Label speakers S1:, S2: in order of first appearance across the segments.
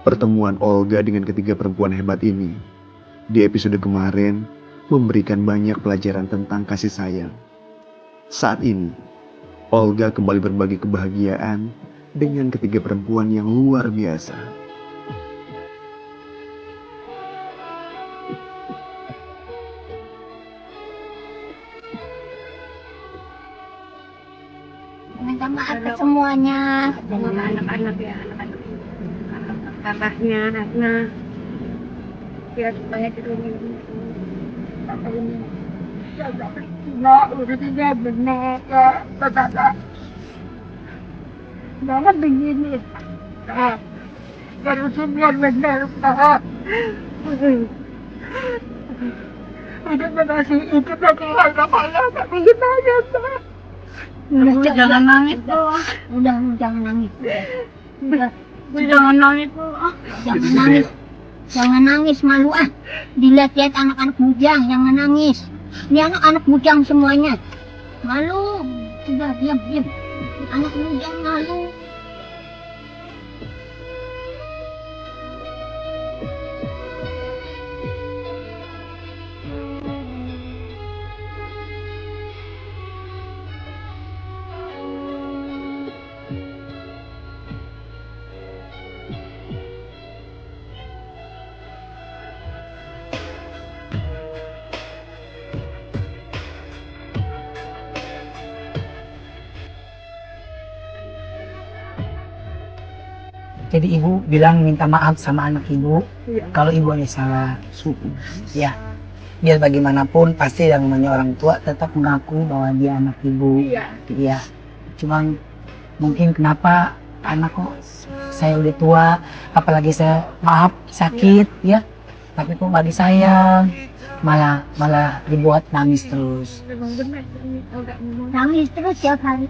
S1: Pertemuan Olga dengan ketiga perempuan hebat ini di episode kemarin memberikan banyak pelajaran tentang kasih sayang. Saat ini, Olga kembali berbagi kebahagiaan dengan ketiga perempuan yang luar biasa.
S2: Minta maaf ke semuanya.
S3: Sama anak-anak ya, anak-anak kakaknya, anaknya. Biar supaya di rumah ini. Kata ini. Nggak, udah tidak benar. Jangan begini. Nah, harus semua benar, Pak. Udah masih itu tapi anak-anak. Tapi gimana, Pak?
S2: Udah jangan nangis, Bu. Udah jangan nangis. Udah jangan nangis, Bu. Jangan nangis. Jangan nangis, malu ah. Dilihat-lihat anak-anak bujang, jangan nangis. Ini anak-anak bujang semuanya. Malu. Udah diam. Anak bujang malu.
S4: Jadi ibu bilang minta maaf sama anak ibu
S3: Iya.
S4: kalau ibu ada salah. Ya, biar bagaimanapun pasti yang namanya orang tua tetap mengaku bahwa dia anak ibu.
S3: Iya.
S4: Iya. Cuma mungkin kenapa anak kok saya udah tua, apalagi saya maaf sakit ya, tapi kok nggak disayang, malah dibuat nangis terus.
S3: Memang benar, ini agak memang
S2: Nangis terus tiap hari.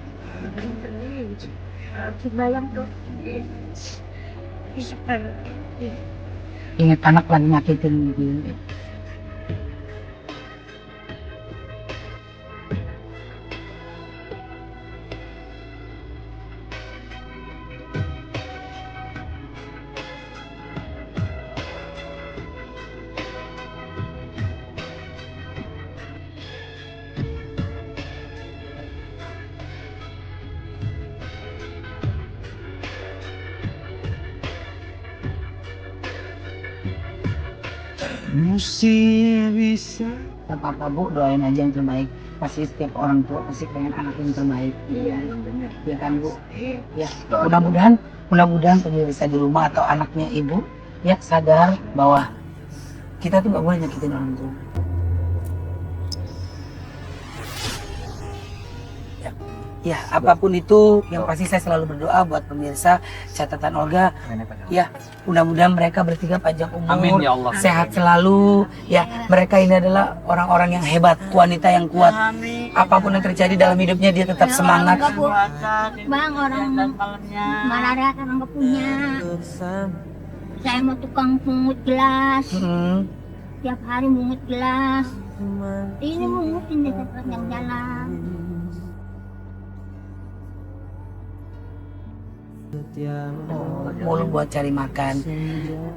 S3: Bayang tuh.
S4: Ingat anak lagi nyakitin dia.
S5: Mesti bisa.
S4: Gak apa-apa Bu, doain aja yang terbaik. Pasti setiap orang tua pasti pengen anak yang terbaik.
S3: Iya, benar.
S4: Ya kan Bu? Ya, mudah-mudahan pemirsa di rumah atau anaknya ibu ya sadar bahwa kita tuh gak boleh nyakitin orang tua. Ya, apapun itu yang pasti saya selalu berdoa buat pemirsa catatan Olga. Ya, mudah-mudahan mereka bertiga panjang umur,
S5: Amin ya Allah.
S4: sehat selalu. Ya, mereka ini adalah orang-orang yang hebat, wanita yang kuat. Apapun yang terjadi dalam hidupnya dia tetap semangat.
S2: Bang, orang malaria orang nggak punya. Saya mau tukang pungut gelas. Tiap hari mungut gelas. Ini mungutin di sepanjang jalan.
S4: Mulu buat cari makan.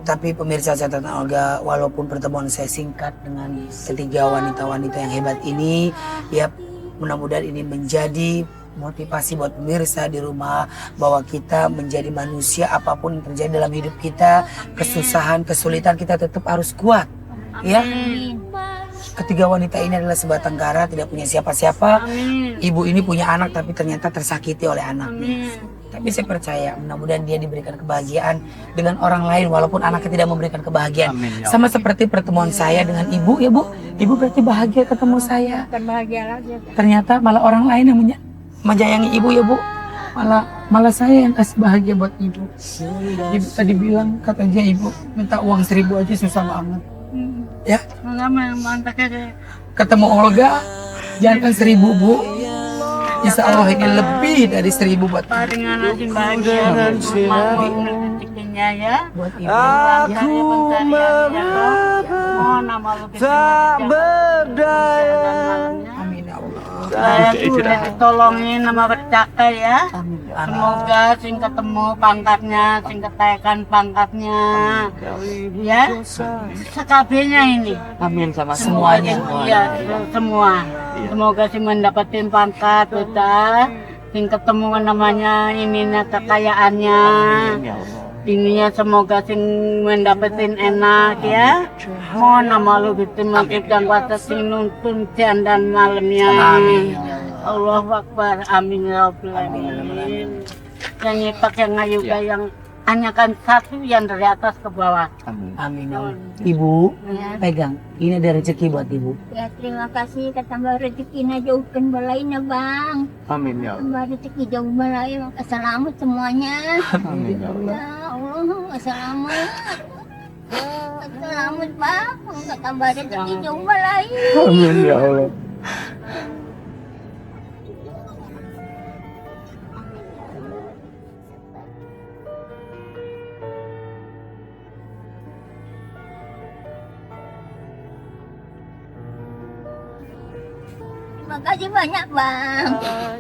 S4: Tapi pemirsa catatan Olga, walaupun pertemuan saya singkat dengan ketiga wanita-wanita yang hebat ini, ya mudah-mudahan ini menjadi motivasi buat pemirsa di rumah bahwa kita menjadi manusia, apapun yang terjadi dalam hidup kita, kesusahan, kesulitan, kita tetap harus kuat. Ya. Ketiga wanita ini adalah sebatang kara, tidak punya siapa-siapa. Ibu ini punya anak tapi ternyata tersakiti oleh anaknya. Tapi saya percaya mudah-mudahan dia diberikan kebahagiaan dengan orang lain walaupun anaknya tidak memberikan kebahagiaan.
S5: Amin, ya
S4: Sama seperti pertemuan saya dengan ibu ya Bu. Ibu berarti bahagia ketemu saya.
S3: Bukan bahagia lagi.
S4: Ternyata malah orang lain yang menyayangi ibu ya Bu. Malah saya yang kasih bahagia buat ibu. Ibu tadi bilang katanya ibu minta uang 1.000 aja susah banget. Ya, ketemu Olga jangan 1.000 Bu. Insya Allah ini lebih dari 1.000 buat ibu.
S3: Dengan nasi bahagia dan rezekinya ya.
S4: Buat ibu.
S5: Aku tak berdaya.
S4: Amin ya Allah.
S2: Saya tuh udah ditolongin sama bercaka ya.
S4: Amin.
S2: Semoga sing ketemu pangkatnya, sing ketaikan pangkatnya. Ya, sekabehnya ini.
S3: Amin sama
S4: Semuanya.
S2: Iya, semua. Semoga sing mendapatkan pangkat, betul. Sing ketemu namanya ininya kekayaannya.
S3: Ya Allah.
S2: Ininya semoga sing mendapatkan enak ya. Mohon nama lu ditimangkip dan kuasa sing nuntun siang dan malamnya.
S4: Amin.
S2: Allah Akbar. Amin ya Rabbal Alamin. Yang nyipak yang ngayuga yang hanya kan satu yang dari atas ke bawah.
S3: Amin.
S4: Amin. Ya Allah. Ibu, pegang. Ini ada rezeki buat ibu.
S2: Ya terima kasih ketambah rezekinya jauhkan balainya bang.
S3: Amin ya Allah.
S2: Tambah rezeki jauh balai. Selamat semuanya.
S3: Amin ya Allah.
S2: Ya Allah, selamat. Selamat bang. Tambah rezeki jauh balai.
S3: Amin ya Allah.
S2: Terima kasih banyak bang.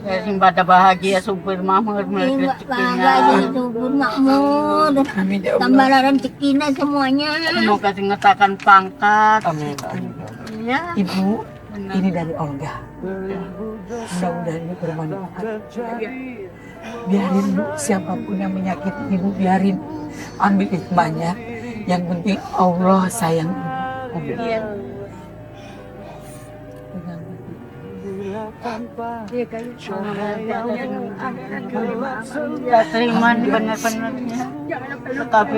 S2: Ya sing pada bahagia supir makmur
S6: Bangga subur makmur.
S4: Amin ya Allah.
S6: Tambah rezekinya semuanya.
S2: Semoga sing ngetakan pangkat.
S3: Amin.
S2: Ya.
S4: Ibu, ini dari Olga. Mudah-mudahan ini bermanfaat. Biarin Bu, siapapun yang menyakiti ibu, biarin. Ambil hikmahnya. Yang penting Allah sayang ibu.
S2: Iya. Ya terima benar-benarnya. Tetapi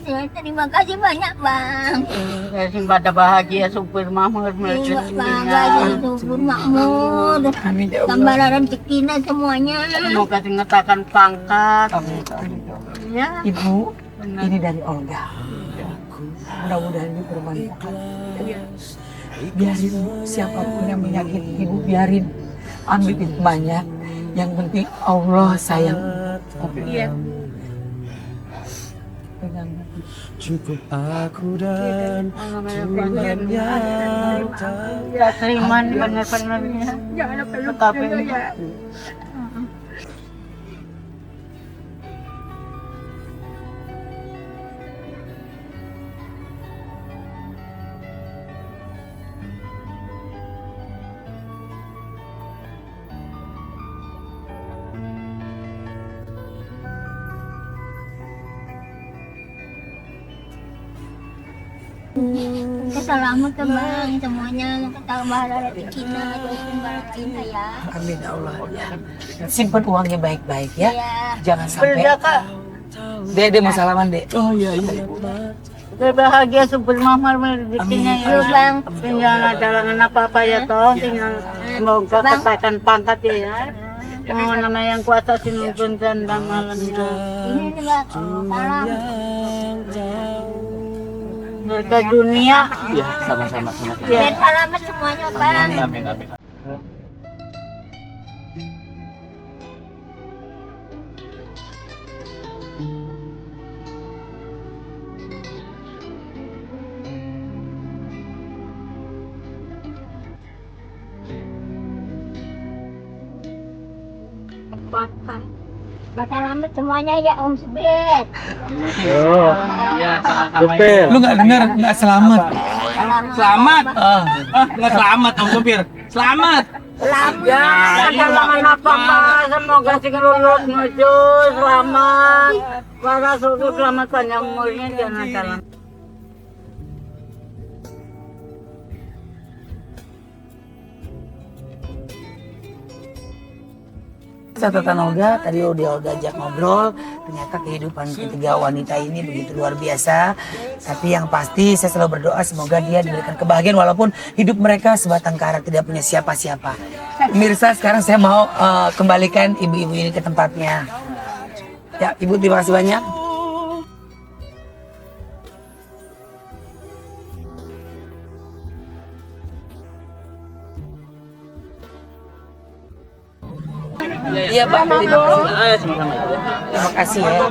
S6: Ya, terima kasih banyak bang.
S2: ya sing pada bahagia supir makmur
S6: Bangga subur makmur.
S4: Amin ya
S6: Tambah
S4: Allah.
S6: rezekinya semuanya.
S2: Semoga sing ngetakan pangkat.
S3: Amin.
S2: Ya.
S4: Ibu, ini dari Olga. Mudah-mudahan ini bermanfaat. Biarin Bu, siapapun yang menyakiti ibu, biarin. Ambil hikmahnya. Yang penting Allah sayang ibu.
S2: Iya.
S4: Pegang.
S5: Cukup aku dan
S2: Tuhan yang ya terima benar-benarnya. Tetapi
S6: Selamat ke bang semuanya. Tambah rezekinya jauhin balainya ya.
S4: Amin ya Allah. Ya. Simpan uangnya baik-baik ya.
S6: Ya.
S4: Jangan sampai.
S2: berjaka.
S4: Dek mau salaman, Dek.
S3: Oh iya iya.
S2: Berbahagia supir makmur rezekinya ya
S6: Amin.
S2: bang. Tinggal ada halangan apa-apa ya toh. Tinggal semoga katakan pangkat ya. Mohon nama yang kuasa sinuntun dan malamnya.
S6: Ini juga salam.
S2: Surga dunia.
S3: Iya, sama-sama.
S6: Dan selamat semuanya bang.
S3: Amin amin.
S6: Selamat semuanya ya Om Subir.
S3: Supir.
S5: Lu nggak dengar, nggak selamat.
S3: Selamat. Nggak selamat Om Supir. Selamat.
S2: Ya, jangan apa-apa. Semoga sing lulus nuju selamat. Para suku selamat panjang umurnya jangan salah.
S4: Catatan Olga, tadi udah Olga ajak ngobrol, ternyata kehidupan ketiga wanita ini begitu luar biasa. Tapi yang pasti saya selalu berdoa semoga dia diberikan kebahagiaan walaupun hidup mereka sebatang kara tidak punya siapa-siapa. Pemirsa, sekarang saya mau kembalikan ibu-ibu ini ke tempatnya. Ya, Ibu terima kasih banyak. Iya Pak, terima kasih ya.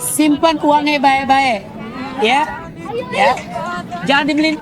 S4: Simpan uangnya baik-baik, ya, ya. Jangan dibeli.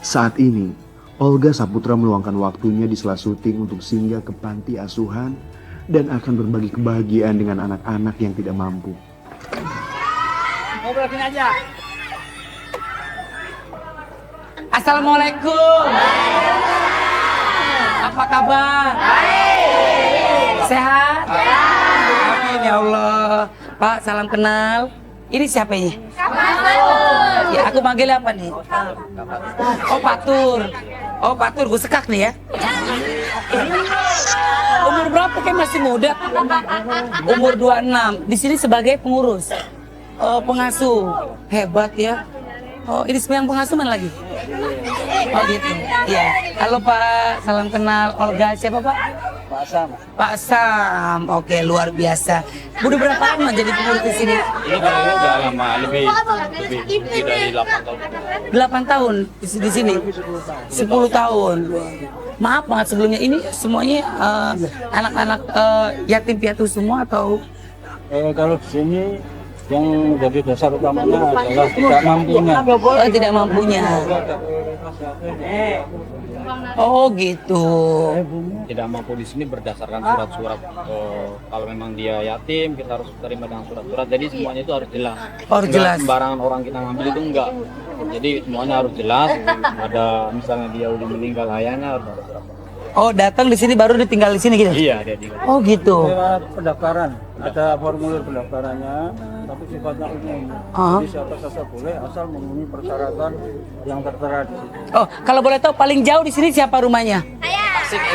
S1: Saat ini, Olga Saputra meluangkan waktunya di sela syuting untuk singgah ke panti asuhan dan akan berbagi kebahagiaan dengan anak-anak yang tidak mampu.
S4: Ngobrolin aja. Assalamualaikum. Apa kabar? Sehat? Amin ya Allah. Pak, salam kenal. Ini siapa ini? Ya, aku manggil apa nih? Oh, Patur. Oh, Patur, gue sekak nih ya. Umur berapa kan masih muda? Umur 26. Di sini sebagai pengurus. Oh, pengasuh. Hebat ya. Oh, ini yang pengasuh mana lagi? Oh, gitu. Iya. Halo Pak, salam kenal. Olga, siapa Pak? Pak Sam. Pak Sam. Oke, luar biasa. Udah berapa lama jadi pengurus di sini?
S7: Ini kayaknya udah lama, lebih dari 8 tahun.
S4: 8 tahun di sini. 10 tahun. Maaf banget sebelumnya, ini semuanya anak-anak yatim piatu semua atau?
S7: Kalau di sini yang jadi dasar utamanya adalah tidak mampunya.
S4: Oh, tidak mampunya. Oh gitu.
S7: Tidak mampu di sini berdasarkan surat-surat. Kalau memang dia yatim, kita harus terima dengan surat-surat. Jadi semuanya itu harus jelas.
S4: Harus jelas.
S7: Enggak sembarangan orang kita ngambil itu enggak. Jadi semuanya harus jelas. Ada misalnya dia udah meninggal ayahnya harus ada surat.
S4: Oh, datang di sini baru ditinggal di sini gitu?
S7: Iya, dia di.
S4: Oh gitu.
S8: Lewat pendaftaran, ada formulir pendaftarannya, tapi sifatnya umum. Jadi siapa saja boleh asal memenuhi persyaratan yang tertera di situ.
S4: Oh, kalau boleh tahu paling jauh di sini siapa rumahnya?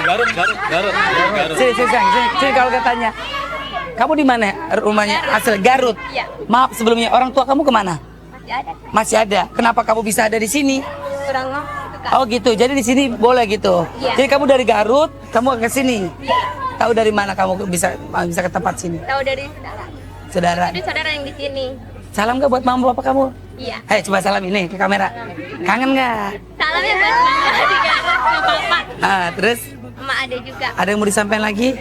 S7: Garut.
S4: Sini kalau katanya. Kamu di mana rumahnya? Asal Garut.
S6: Iya.
S4: Maaf sebelumnya, orang tua kamu kemana?
S6: Masih ada.
S4: Masih ada. Kenapa kamu bisa ada di sini?
S6: Kurang
S4: Oh gitu. Jadi di sini boleh gitu.
S6: Iya.
S4: Jadi kamu dari Garut, kamu ke sini. Tahu dari mana kamu bisa ke tempat sini?
S6: tahu dari saudara.
S4: Saudara.
S6: Ada saudara yang di sini.
S4: Salam gak buat mama bapak kamu?
S6: Iya.
S4: Hei, coba salam ini ke kamera. Kangen gak?
S6: Salamnya buat mama di Garut sama papa.
S4: Ah, terus
S6: Sama ada juga.
S4: ada yang mau disampaikan lagi?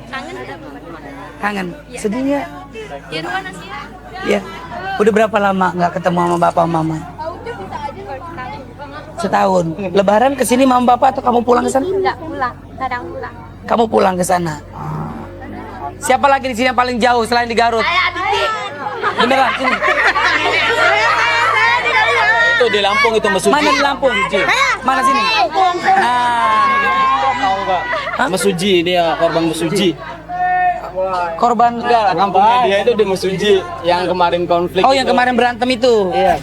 S6: Kangen sama mama.
S4: Kangen.
S6: Iya.
S4: Sedih nggak?
S6: Di rumah nasi.
S4: Ya. Udah berapa lama nggak ketemu sama bapak mama?
S6: Bisa aja kalau tahu.
S4: Setahun. Lebaran ke sini mama bapak atau kamu pulang ke sana?
S6: Enggak pulang. Kadang pulang.
S4: Kamu pulang ke sana. Siapa lagi di sini yang paling jauh selain di Garut?
S6: Saya Aditi.
S4: Beneran sini.
S7: Itu di Lampung itu Mesuji.
S4: Mana di Lampung? Mana sini? Nah,
S7: Tahu enggak? Mesuji dia korban Mesuji.
S4: korban
S7: Enggak, kampungnya dia itu di Mesuji yang kemarin konflik.
S4: Oh, yang kemarin berantem itu.
S7: Iya.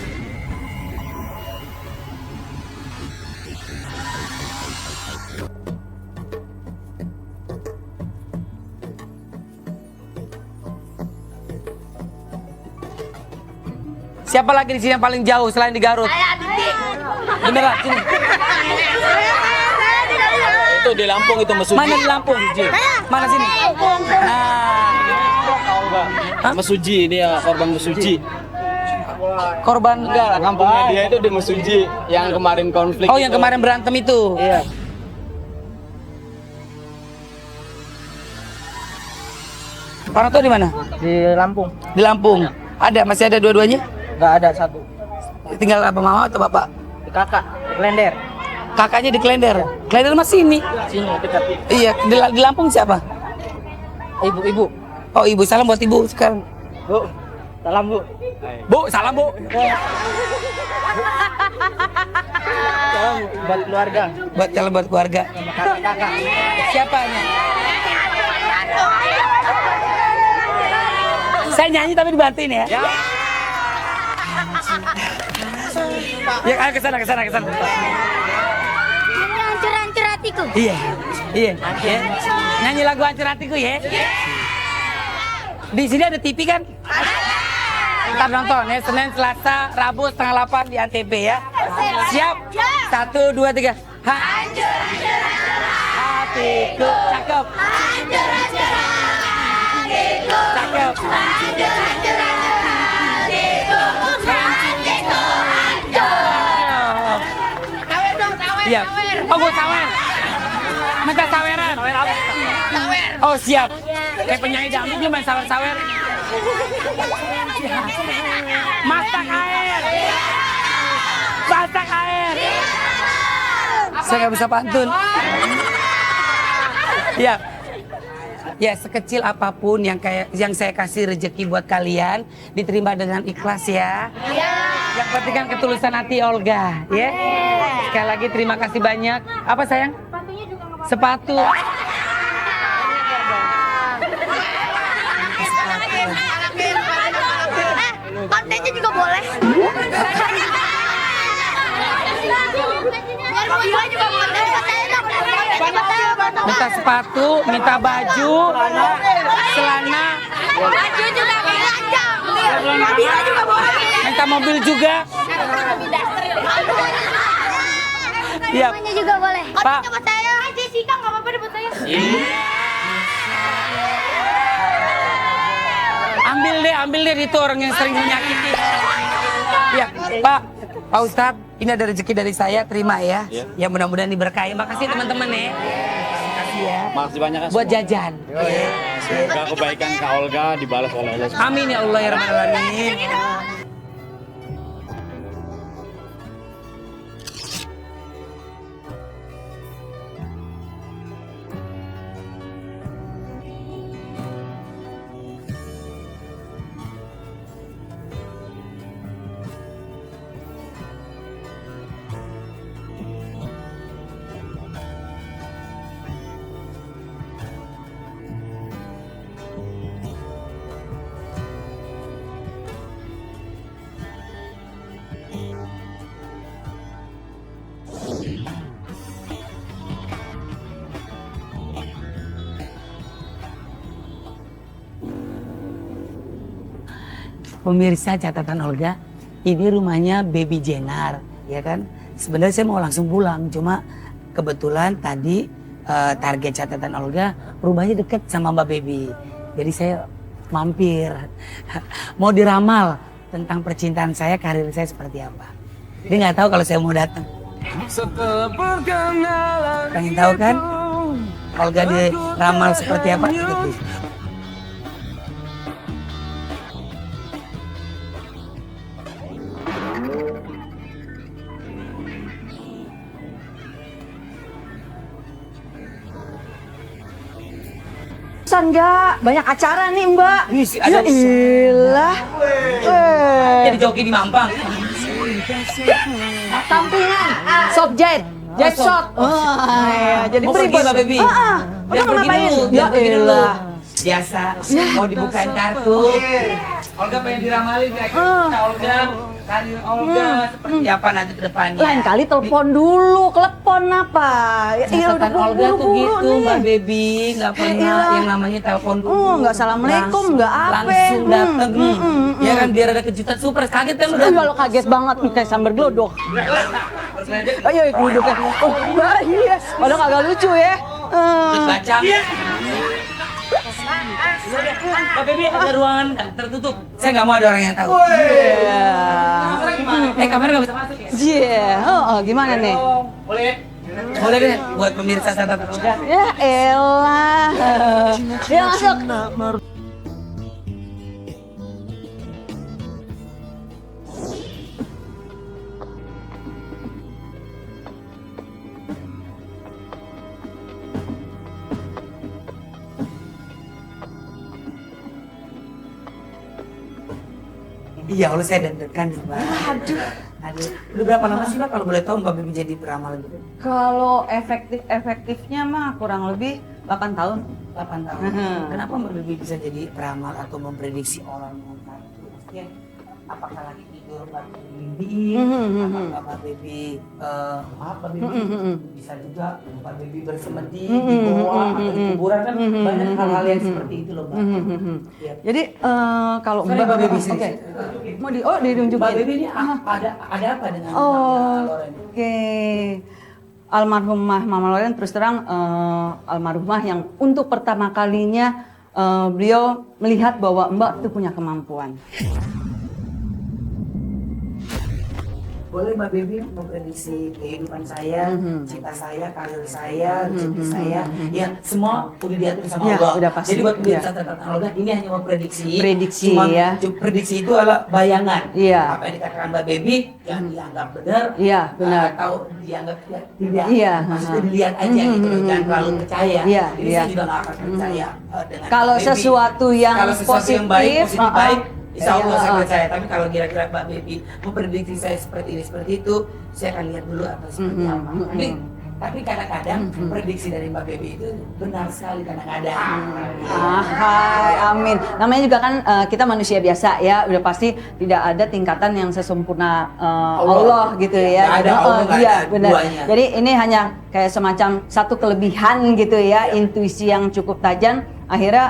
S4: Siapa lagi di sini yang paling jauh selain di Garut?
S6: Saya Aditi.
S4: Beneran sini.
S7: itu di Lampung itu Mesuji.
S4: Mana di Lampung? Mana sini? Nah,
S7: Mesuji dia korban Mesuji.
S4: korban
S7: Enggak, kampungnya dia itu di Mesuji yang kemarin konflik.
S4: Oh, yang kemarin berantem itu.
S7: Iya.
S4: Orang tua di mana?
S3: Di Lampung.
S4: Di Lampung. Ada, masih ada dua-duanya?
S3: Nggak ada satu.
S4: Tinggal apa mama atau bapak?
S3: Di kakak, di Klender.
S4: Kakaknya di Klender. Klender mas sini.
S3: Sini dekat.
S4: Iya, di Lampung siapa?
S3: Ibu-ibu.
S4: Oh, ibu, salam buat ibu sekarang.
S3: Bu, salam bu.
S4: Bu, salam bu.
S3: Salam buat keluarga.
S4: Buat salam buat keluarga.
S3: Kakak-kakak.
S4: Siapanya? Saya nyanyi tapi dibantuin ya. Ya, ayo ke sana.
S6: Hancur-hancur hatiku.
S4: Iya. Ya. Nyanyi lagu Hancur Hatiku ya. Di sini ada TV kan? Ntar nonton ya, Senin, Selasa, Rabu setengah 8 di Antv ya. Siap? 1, 2, 3. Hancur hatiku. Cakep. Cakep. Iya. Oh, gue sawer. Minta saweran. Oh, siap. Kayak penyanyi dangdut dia main sawer-sawer. Masak air. Masak air. Saya nggak bisa pantun. Iya. Ya, sekecil apapun yang saya kasih rezeki buat kalian, diterima dengan ikhlas ya. Yang penting kan ketulusan hati Olga, ya. Sekali lagi terima kasih banyak. Apa sayang? Sepatu.
S6: Kontennya juga boleh.
S4: Minta sepatu, minta baju, celana,
S6: Baju juga bisa. Mobilnya juga boleh.
S4: minta mobil juga. Iya.
S6: Semuanya juga boleh.
S4: Pak.
S6: Buat saya. Jessica nggak apa-apa deh buat saya.
S4: Ambil deh itu orang yang sering menyakiti. Ya, Pak Ustadz, ini ada rezeki dari saya, terima ya. Ya mudah-mudahan diberkahi. Makasih teman-teman ya. Makasih ya.
S7: Makasih banyak
S4: Buat jajan.
S7: Semoga kebaikan Kak Olga dibalas oleh Allah.
S4: Amin ya Allah ya Rabbal Alamin. Pemirsa catatan Olga, ini rumahnya Baby Jenar, ya kan? Sebenarnya saya mau langsung pulang, cuma kebetulan tadi target catatan Olga rumahnya deket sama Mbak Baby, jadi saya mampir. Mau diramal tentang percintaan saya, karir saya seperti apa. Dia nggak tahu kalau saya mau datang. Pengen tahu kan? Olga diramal seperti apa? Ikuti.
S9: Enggak, banyak acara nih Mbak.
S4: Ada
S9: Ilah.
S4: jadi joki di Mampang.
S9: Sampingan, soft jet shot. Iya, jadi
S4: Mau pergi
S9: beribad.
S4: Mbak Baby?
S9: Udah mau ngapain? Ya
S4: ilah. Biasa, mau dibukain kartu. Olga pengen diramalin kayak Olga, karir Olga seperti apa nanti ke depannya.
S9: Lain kali telepon dulu, telepon apa?
S4: Catatan Olga tuh gitu Mbak Baby, nggak pernah yang namanya telepon dulu.
S9: Nggak assalamualaikum, nggak apa.
S4: Langsung dateng nih. Ya kan biar ada kejutan super kaget kan udah.
S9: Kalau kaget banget nih kayak sambar glodok. Oh iya, duduknya. Oh iya, padahal agak lucu ya.
S4: Baca. Pak Bebi ada ruangan tertutup. Saya nggak mau ada orang yang tahu. Kamera nggak bisa masuk ya?
S9: Iya, gimana nih?
S4: Boleh? Boleh deh buat pemirsa Santa Terbuka.
S9: Ya elah. Ya masuk.
S4: Iya, Allah saya deg-degan nih, Mbak. Aduh. Udah berapa lama sih, Mbak, kalau boleh tahu Mbak Bebi jadi peramal gitu?
S9: Kalau efektifnya mah kurang lebih 8 tahun.
S4: 8 tahun. Kenapa Mbak Bebi bisa jadi peramal atau memprediksi orang yang sakit? Maksudnya, apakah lagi tidur Mbak Bebi mimpi? Apakah Mbak Bebi, Mbak Bebi bisa juga Mbak Bebi bersemedi di goa atau di kuburan kan banyak hal-hal yang seperti itu loh, Mbak. Iya.
S9: Jadi kalau
S4: Sorry,
S9: Mbak Bebi,
S4: sini.
S9: oke. Mau ditunjukin.
S4: Mbak Bebi ini ada apa dengan
S9: Oh,
S4: Mbak Loren?
S9: oke. Almarhumah Mama Loren terus terang almarhumah yang untuk pertama kalinya beliau melihat bahwa Mbak itu punya kemampuan.
S4: Boleh Mbak Bebi memprediksi kehidupan saya, cinta saya, karir saya, rezeki saya, ya semua udah diatur sama
S9: Ya,
S4: Allah.
S9: udah pasti.
S4: Jadi buat
S9: Ya.
S4: pemirsa tentang Allah ini hanya memprediksi.
S9: Prediksi,
S4: Cuma
S9: ya.
S4: prediksi itu adalah bayangan.
S9: Iya.
S4: Apa yang dikatakan Mbak Bebi yang dianggap benar,
S9: Iya, benar.
S4: atau dianggap tidak.
S9: Iya,
S4: Maksudnya dilihat aja gitu, jangan terlalu percaya.
S9: Iya,
S4: Jadi
S9: iya.
S4: saya juga nggak akan percaya dengan
S9: Kalau
S4: Mbak Bebi.
S9: sesuatu yang
S4: Kalau sesuatu yang baik,
S9: positif,
S4: positif baik, insya Allah saya
S9: Iya.
S4: percaya. Tapi kalau kira-kira Mbak Bebi memprediksi saya seperti ini, seperti itu, saya akan lihat dulu atau seperti apa. Tapi kadang-kadang prediksi dari Mbak Bebi itu benar sekali kadang-kadang.
S9: Hai, amin. Namanya juga kan kita manusia biasa ya, udah pasti tidak ada tingkatan yang sesempurna Allah gitu ya.
S4: Nggak ada Allah, nggak
S9: Iya,
S4: ada
S9: benar.
S4: duanya.
S9: Jadi ini hanya kayak semacam satu kelebihan gitu ya, intuisi yang cukup tajam. Akhirnya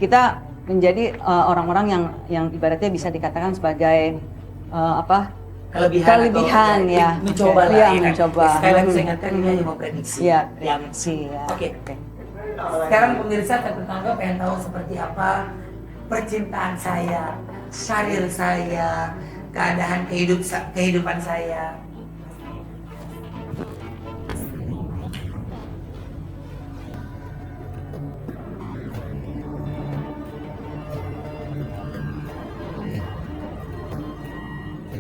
S9: kita menjadi orang-orang yang ibaratnya bisa dikatakan sebagai kelebihan
S4: atau
S9: ya.
S4: mencoba lah
S9: Iya,
S4: ya kan?
S9: mencoba.
S4: Sekali lagi saya ingatkan ini hanya mau prediksi.
S9: Iya, prediksi ya.
S4: Oke. Sekarang pemirsa tetangga pengen tahu seperti apa percintaan saya, karir saya, keadaan kehidupan saya.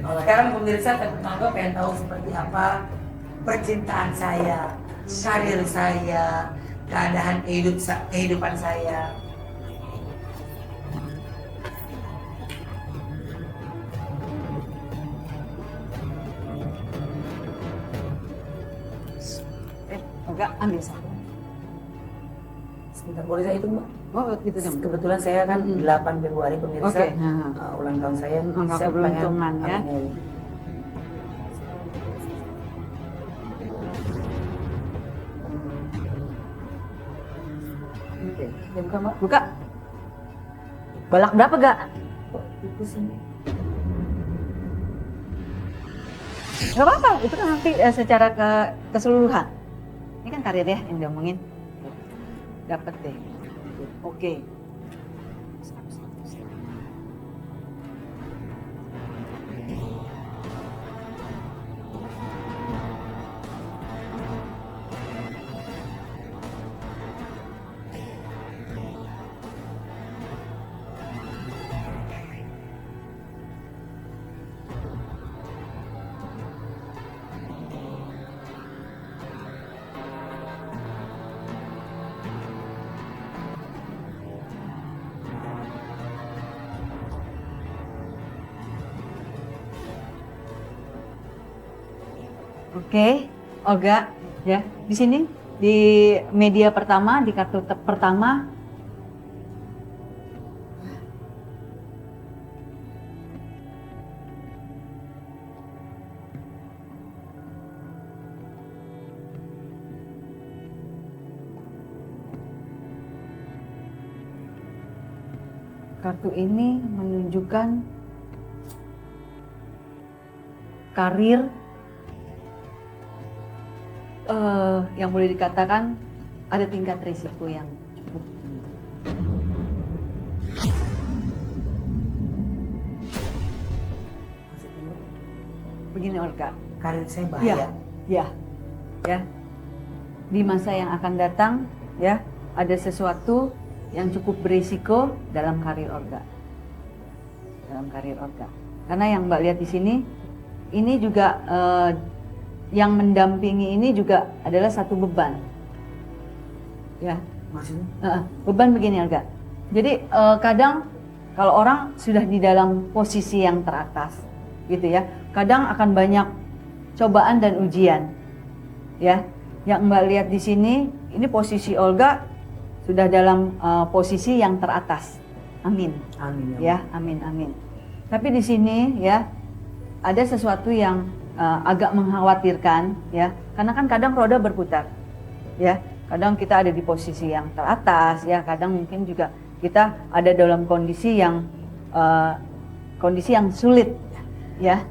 S4: Sekarang pemirsa tetangga pengen tahu seperti apa percintaan saya, karir saya, keadaan kehidupan saya.
S9: Enggak, ambil satu.
S4: Sebentar, boleh saya hitung, Mbak?
S9: Oh, gitu dong.
S4: Kebetulan saya kan 8 Februari pemirsa,
S9: Oke.
S4: ulang tahun saya.
S9: Angka
S4: Saya
S9: keberuntungan,
S4: pengen-
S9: ya.
S4: Amin.
S9: Oke, ya buka Mbak. Buka. Balak berapa gak?
S4: Itu sih.
S9: Gak apa-apa, itu kan nanti secara keseluruhan. Ini kan karir ya yang diomongin. Dapat deh. Oke. Oke, Olga, ya di sini di media pertama di kartu pertama. Kartu ini menunjukkan karir yang boleh dikatakan ada tingkat risiko yang cukup tinggi. Begini Olga,
S4: Karir saya
S9: ya,
S4: bahaya.
S9: ya, di masa yang akan datang, ya, ada sesuatu yang cukup berisiko dalam karir Olga, Karena yang Mbak lihat di sini, ini juga yang mendampingi ini juga adalah satu beban, ya.
S4: Maksudnya?
S9: Beban begini Olga. Jadi kadang kalau orang sudah di dalam posisi yang teratas, gitu ya, kadang akan banyak cobaan dan ujian, ya. Yang Mbak lihat di sini, ini posisi Olga sudah dalam posisi yang teratas. Amin.
S4: Amin.
S9: Ya, amin. Tapi di sini ya ada sesuatu yang agak mengkhawatirkan, ya. Karena kan kadang roda berputar, ya. Kadang kita ada di posisi yang teratas, ya. Kadang mungkin juga kita ada dalam kondisi yang sulit, ya.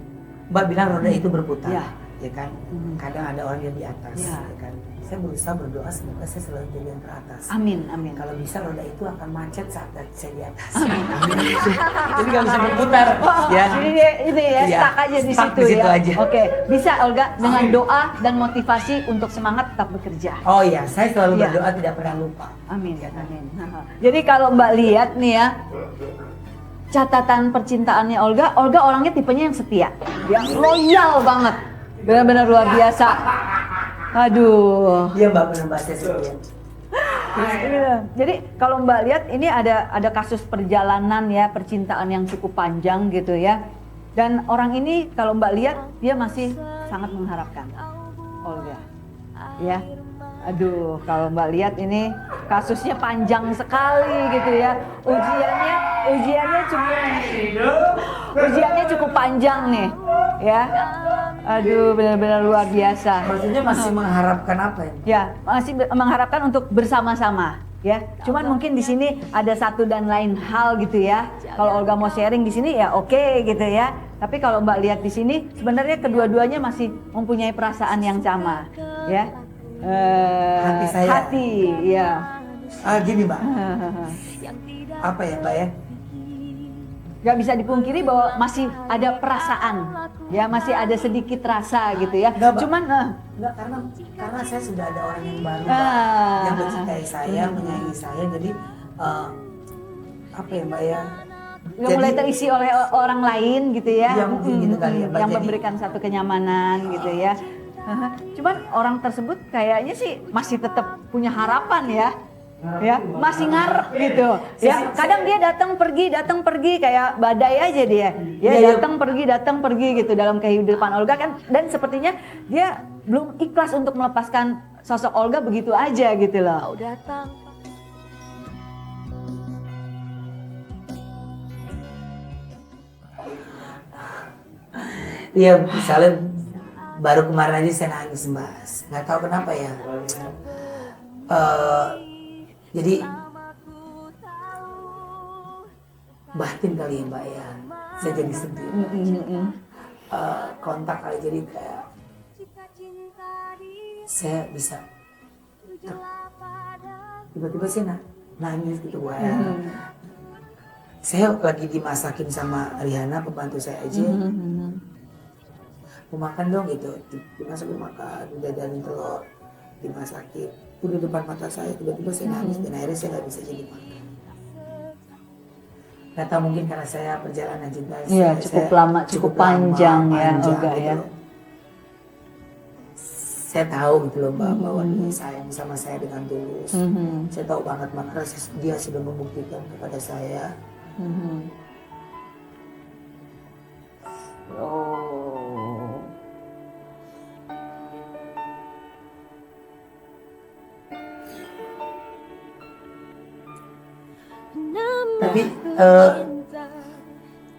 S4: Mbak bilang roda itu berputar,
S9: Ya.
S4: ya kan? Kadang ada orang yang di atas,
S9: Ya.
S4: ya kan? Saya berusaha berdoa semoga saya selalu jadi yang teratas.
S9: Amin.
S4: Kalau bisa roda itu akan macet saat saya di atas.
S9: Amin.
S4: Jadi nggak bisa berputar, ya.
S9: Ini ya,
S4: Iya,
S9: stuck aja di
S4: stuck
S9: situ
S4: di situ
S9: ya.
S4: aja.
S9: Oke, bisa Olga dengan doa dan motivasi untuk semangat tetap bekerja.
S4: Oh iya, saya selalu
S9: Ya.
S4: berdoa tidak pernah lupa.
S9: Amin. Jadi kalau Mbak lihat nih ya, catatan percintaannya Olga orangnya tipenya yang setia, yang loyal banget, benar-benar luar biasa. Aduh.
S4: Iya Mbak pernah bahas seperti
S9: Jadi kalau Mbak lihat ini ada kasus perjalanan ya, percintaan yang cukup panjang gitu ya. Dan orang ini kalau Mbak lihat dia masih sangat mengharapkan Olga. Ya. Aduh, kalau Mbak lihat ini kasusnya panjang sekali gitu ya. Ujiannya cukup panjang nih. Ya. Aduh, benar-benar luar biasa.
S4: Maksudnya masih mengharapkan apa ya?
S9: Ya, masih mengharapkan untuk bersama-sama, ya. Cuman mungkin di sini ada satu dan lain hal gitu ya. Kalau Olga mau sharing di sini ya oke gitu ya. Tapi kalau Mbak lihat di sini sebenarnya kedua-duanya masih mempunyai perasaan yang sama, ya.
S4: Hati saya.
S9: Hati, ya.
S4: Gini Mbak. Apa ya Mbak ya?
S9: Gak bisa dipungkiri bahwa masih ada perasaan, ya, masih ada sedikit rasa gitu ya.
S4: Nggak, Mbak.
S9: Cuman
S4: Enggak, karena saya sudah ada orang yang baru Mbak, yang mencintai saya, menyayangi saya. Jadi apa ya Mbak ya?
S9: nggak mulai terisi oleh orang lain gitu ya.
S4: Iya, mungkin gitu kali ya, Mbak.
S9: Yang
S4: Jadi-
S9: memberikan satu kenyamanan gitu ya. Cuman orang tersebut kayaknya sih masih tetap punya harapan ya. Ya, masih ngarep gitu. Ya, kadang dia datang pergi kayak badai aja dia. Ya,
S4: Iya.
S9: datang pergi gitu dalam kehidupan Olga kan, dan sepertinya dia belum ikhlas untuk melepaskan sosok Olga begitu aja gitu loh.
S4: Iya, misalnya baru kemarin aja saya nangis Mbak. Nggak tahu kenapa ya. Jadi batin kali ya Mbak ya. Saya jadi sedih. Kontak kali jadi kayak saya bisa tiba-tiba saya nangis gitu Mbak ya. Saya lagi dimasakin sama Rihanna, pembantu saya aja. Mau makan dong gitu, dimasakin makan, dijajanin telur, dimasakin. Itu di depan mata saya, tiba-tiba saya nangis dan akhirnya saya nggak bisa jadi makan. Gak tahu mungkin karena saya perjalanan cinta
S9: Iya, cukup lama, cukup panjang ya, Olga ya.
S4: loh. Saya tahu gitu loh Mbak, bahwa dia sayang sama saya dengan tulus. Saya tahu banget makanya dia sudah membuktikan kepada saya.
S9: Oh.
S4: Tapi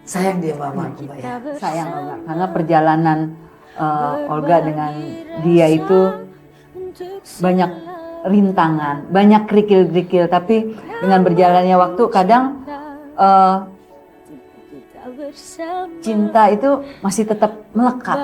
S4: sayang dia mama aku Mbak ya.
S9: Sayang Olga, karena perjalanan Olga dengan dia itu banyak rintangan, banyak kerikil-kerikil, tapi dengan berjalannya waktu kadang cinta itu masih tetap melekat.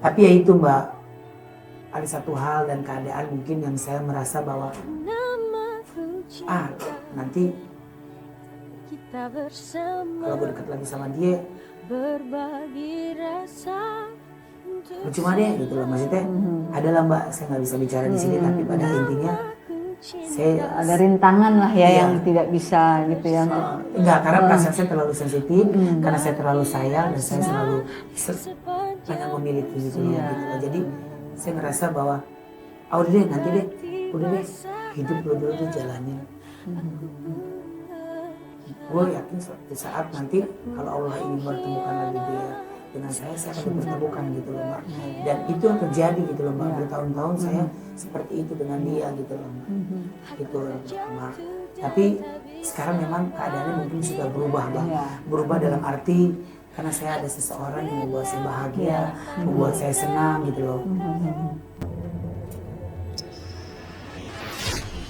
S4: Tapi ya itu Mbak, ada satu hal dan keadaan mungkin yang saya merasa bahwa nanti kalau gue dekat lagi sama dia cuma deh gitu loh, maksudnya adalah Mbak, saya nggak bisa bicara di sini, tapi pada intinya saya
S9: Ada rintangan lah ya
S4: Iya.
S9: yang tidak bisa gitu ya.
S4: enggak, karena perasaan saya terlalu sensitif, karena saya terlalu sayang dan saya selalu banyak memiliki gitu loh,
S9: Iya.
S4: gitu loh. Jadi saya ngerasa bahwa udah deh, nanti deh, udah deh, hidup lo dulu tuh jalanin. Gue yakin suatu saat nanti kalau Allah ingin bertemukan lagi dia dengan saya akan dipertemukan gitu loh Mbak. Dan itu yang terjadi gitu loh Mbak, bertahun-tahun saya seperti itu dengan dia gitu loh Mbak. Gitu loh Mbak. Tapi sekarang memang keadaannya mungkin sudah berubah Mbak.
S9: Iya.
S4: Berubah dalam arti karena saya ada seseorang yang membuat saya bahagia, membuat saya senang gitu loh.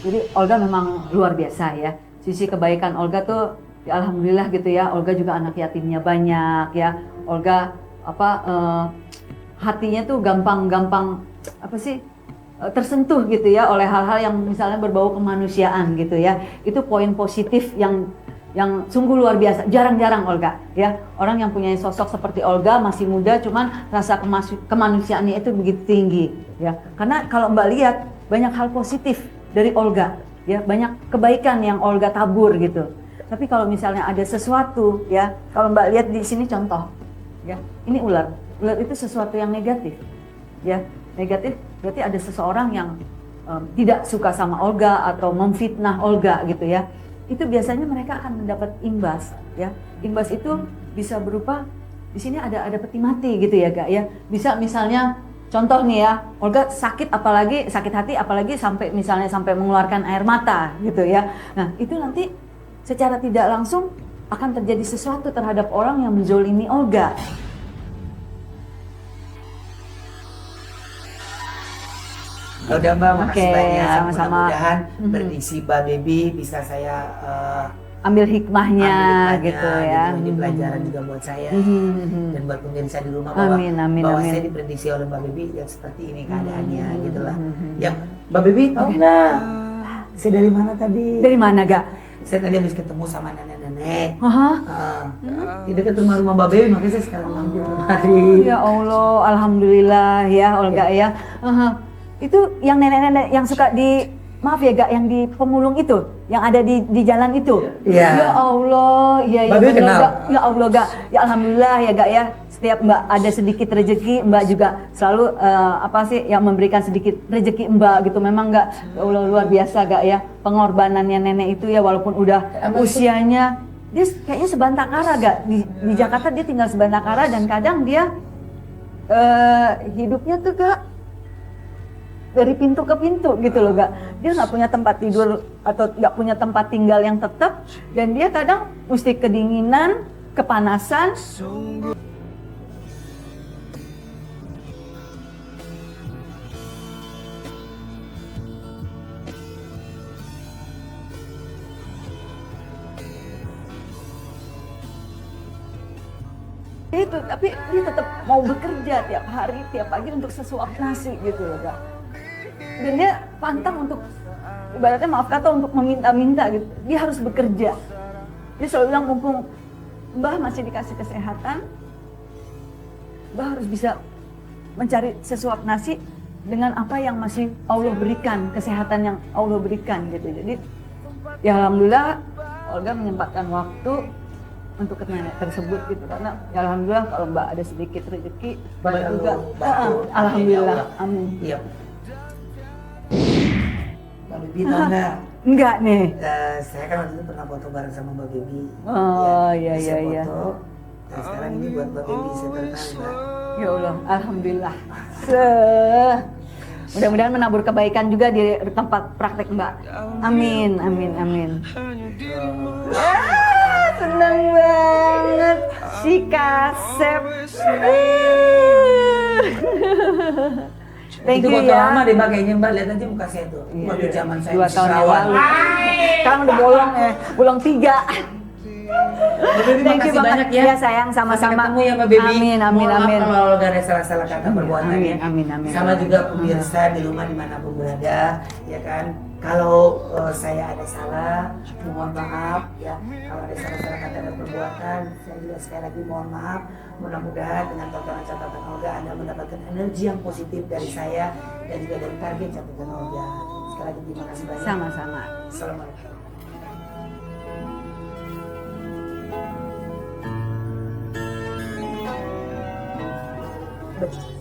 S9: Jadi Olga memang luar biasa ya. Sisi kebaikan Olga tuh ya alhamdulillah gitu ya. Olga juga anak yatimnya banyak ya. Olga hatinya tuh gampang tersentuh gitu ya oleh hal-hal yang misalnya berbau kemanusiaan gitu ya. Itu poin positif yang sungguh luar biasa. Jarang-jarang Olga ya. Orang yang punya sosok seperti Olga masih muda, cuman rasa kemanusiaannya itu begitu tinggi ya. Karena kalau Mbak lihat banyak hal positif dari Olga ya, banyak kebaikan yang Olga tabur gitu. Tapi kalau misalnya ada sesuatu ya, kalau Mbak lihat di sini contoh ya, ini ular itu sesuatu yang negatif ya. Negatif berarti ada seseorang yang tidak suka sama Olga atau memfitnah Olga gitu ya. Itu biasanya mereka akan mendapat imbas ya. Imbas itu bisa berupa di sini ada peti mati gitu ya Kak ya. Bisa misalnya contoh nih ya, Olga sakit hati apalagi sampai mengeluarkan air mata gitu ya. Nah, itu nanti secara tidak langsung akan terjadi sesuatu terhadap orang yang menzolimi Olga.
S4: Udah Mbak, makasih
S9: Oke,
S4: banyak.
S9: sama-sama.
S4: Mudah-mudahan prediksi Mbak Baby bisa saya
S9: Ambil hikmahnya
S4: ambil
S9: gitu
S4: hikmahnya,
S9: ya.
S4: Ini pelajaran juga buat saya dan buat pemirsa di rumah
S9: Amin, amin,
S4: bahwa
S9: amin.
S4: saya diprediksi oleh Mbak Baby yang seperti ini keadaannya gitu lah. Yang Mbak Baby tahu nggak? Saya dari mana tadi?
S9: Dari mana Gak?
S4: Saya tadi habis ketemu sama nenek-nenek.
S9: Aha.
S4: Di dekat rumah Mbak Baby, makanya saya sekarang mampir kemari.
S9: Ya Allah, alhamdulillah ya Olga ya. Itu yang nenek-nenek yang suka maaf ya Gak, yang di pemulung itu, yang ada di jalan itu.
S4: Iya.
S9: Ya Allah, ya
S4: Mbak Baby
S9: bener,
S4: kenal?
S9: Gak. Ya Allah Gak, ya alhamdulillah ya Gak ya. Setiap Mbak ada sedikit rezeki, Mbak juga selalu yang memberikan sedikit rezeki Mbak gitu. Memang Gak, ya Allah luar biasa Gak ya. Pengorbanannya nenek itu ya, walaupun udah usianya, dia kayaknya sebantakara Gak. Di Jakarta dia tinggal sebantakara dan kadang dia hidupnya tuh Gak dari pintu ke pintu gitu loh Gak. Dia nggak punya tempat tidur atau nggak punya tempat tinggal yang tetap, dan dia kadang mesti kedinginan, kepanasan. Itu, tapi dia tetap mau bekerja tiap hari, tiap pagi untuk sesuap nasi gitu loh Kak. Dan dia pantang untuk, ibaratnya maaf kata, untuk meminta-minta gitu. Dia harus bekerja. Dia selalu bilang, mumpung Mbah masih dikasih kesehatan, Mbah harus bisa mencari sesuap nasi dengan apa yang masih Allah berikan, kesehatan yang Allah berikan gitu. Jadi ya alhamdulillah Olga menyempatkan waktu untuk ke nenek tersebut gitu, karena ya alhamdulillah kalau Mbak ada sedikit rezeki Mbak juga alhamdulillah, amin.
S4: Iya. Mbak Bibi tahu nggak?
S9: Enggak nih.
S4: Saya kan waktu itu pernah foto bareng sama Mbak Bibi.
S9: Oh iya
S4: saya
S9: iya iya.
S4: foto. Nah, sekarang ini buat Mbak Bibi saya tertarik Mbak.
S9: Ya Allah, alhamdulillah. Mudah-mudahan menabur kebaikan juga di tempat praktek Mbak. Amin, amin, amin. Senang banget si Kasep. Thank
S4: Itu
S9: you
S4: foto
S9: ya.
S4: lama deh Mbak, kayaknya Mbak, lihat aja muka saya tuh. Waktu zaman saya
S9: 2
S4: masih
S9: tahun yang
S4: perawan.
S9: lalu. Sekarang udah bolong 3. Thank you banget ya sayang, sama-sama.
S4: Sampai ketemu ya Mbak Baby.
S9: Amin, amin,
S4: Mohon maaf
S9: amin.
S4: kalau Olga ada salah-salah kata perbuatan
S9: Amin,
S4: ya.
S9: amin, amin.
S4: Sama juga pemirsa di rumah dimanapun berada, ya kan. Kalau saya ada salah, mohon maaf ya. Kalau ada salah-salah kata dan perbuatan, saya juga sekali lagi mohon maaf. Mudah-mudahan dengan tontonan catatan Olga Anda mendapatkan energi yang positif dari saya dan juga dari target catatan Olga. Sekali lagi terima kasih banyak.
S9: Sama-sama.
S4: Assalamualaikum. But